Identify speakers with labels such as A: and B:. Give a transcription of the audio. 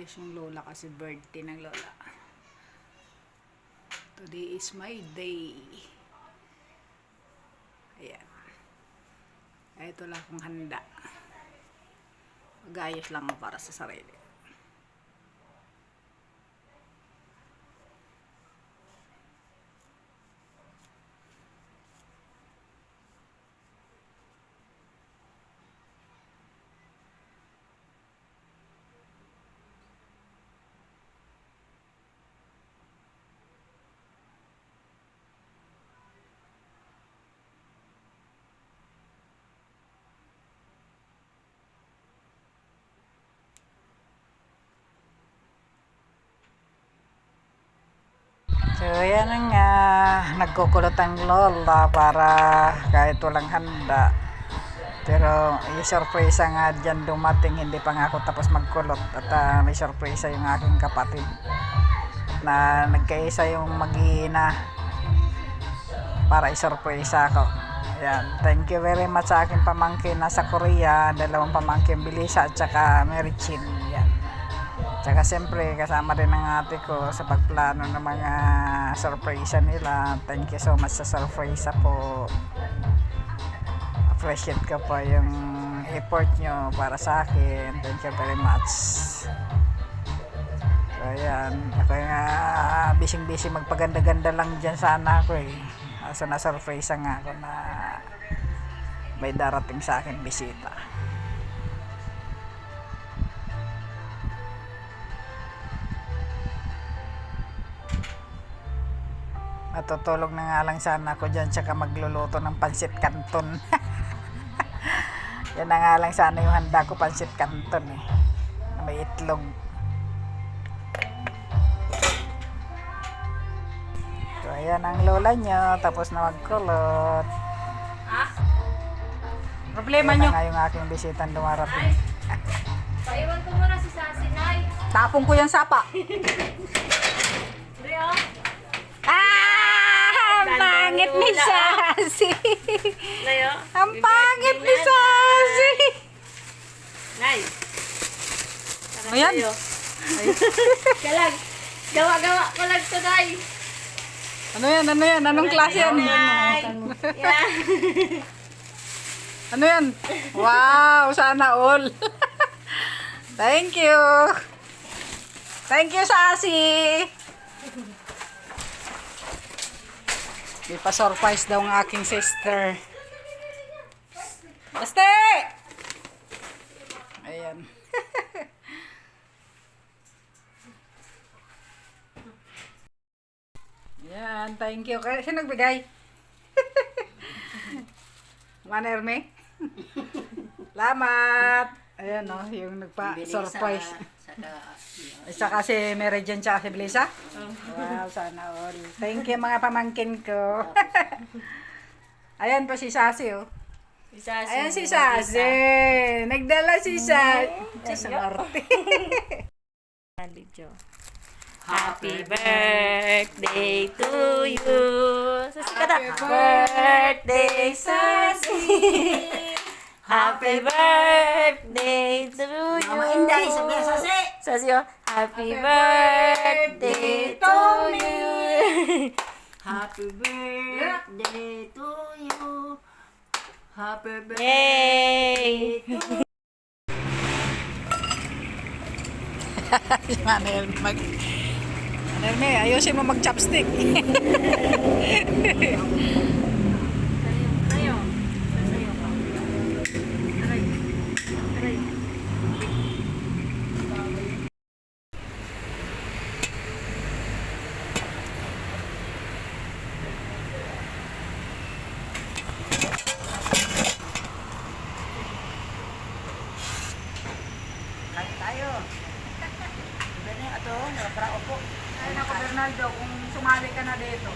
A: Nag-aayos yung lola kasi birthday ng lola. Today is my day. Ayan. Ito lang akong handa. Mag-aayos lang ako para sa sarili. So, yan na nga. Nagkukulot ang lola para kahit walang handa. Pero, may sorpresa nga dyan dumating. Hindi pa nga ako tapos magkulot. At may sorpresa yung aking kapatid. Na nagkaisa yung mag-iina para isorpresa ako. Ayan. Thank you very much sa aking pamangkin nasa Korea. 2 pamangkin, Bilisa at saka Mary Chin. Yan. Tsaka siyempre kasama rin ang ate ko sa pagplano ng mga surprise nila. Thank you so much sa surprise po. Appreciate ko po yung effort nyo para sa akin. Thank you very much. So ayan, ako yung busy magpaganda-ganda lang dyan sana ako eh. So na-surprise nga ako na may darating sa akin bisita. Matutulog na nga lang sana ako dyan tsaka magluluto ng pansit canton. Yan na nga lang sana yung handa ko, pansit canton eh. May itlog. So ayan ang lola nyo, tapos na magkulot.
B: Problema
A: Yan
B: nyo?
A: na nga yung aking bisitang dumarating.
C: Paiwan ko muna si Sasinay.
A: Tapong ko yung sapa.
C: Rio?
A: Ang pangit ni Sassy.
C: Layo?
A: Ang pangit ni Sassy.
C: Nay.
A: Ayan.
C: Kalag. Gawa-gawa ko lang to, Nay.
A: Ano yan? Ano yan? Anong klase yan?
C: Nay. Yeah.
A: Ano yan? Wow! Sana all. Thank you. Thank you, Sassy. May pa-surprise daw ang aking sister. Basta! Ayan. Yan, thank you. Sino nagbigay? Manerme? Salamat! Ayan o, yung nagpa-surprise. Isa kasi Mary Jane tsaka si Belisa. Wow, sana all. Thank you mga pamangkin ko. Ayan pa si Sassy oh. Ayan si Sassy. Nagdala si Sassy. Sa arte.
C: Happy birthday to you. Happy birthday, Sassy. Happy birthday to you.
B: Mama Inday, sabi na Sassy.
C: Sassy, oh. Happy birthday to you.
B: Happy birthday to you. Happy
C: Yay!
A: Manerme, ayusin mo mag-chopstick.
C: Sayo. Sayo ka. Aray. Aray.
B: Kain tayo. Ganyan ato, para upo.
A: Ay nako Bernardo, kung sumali ka na dito.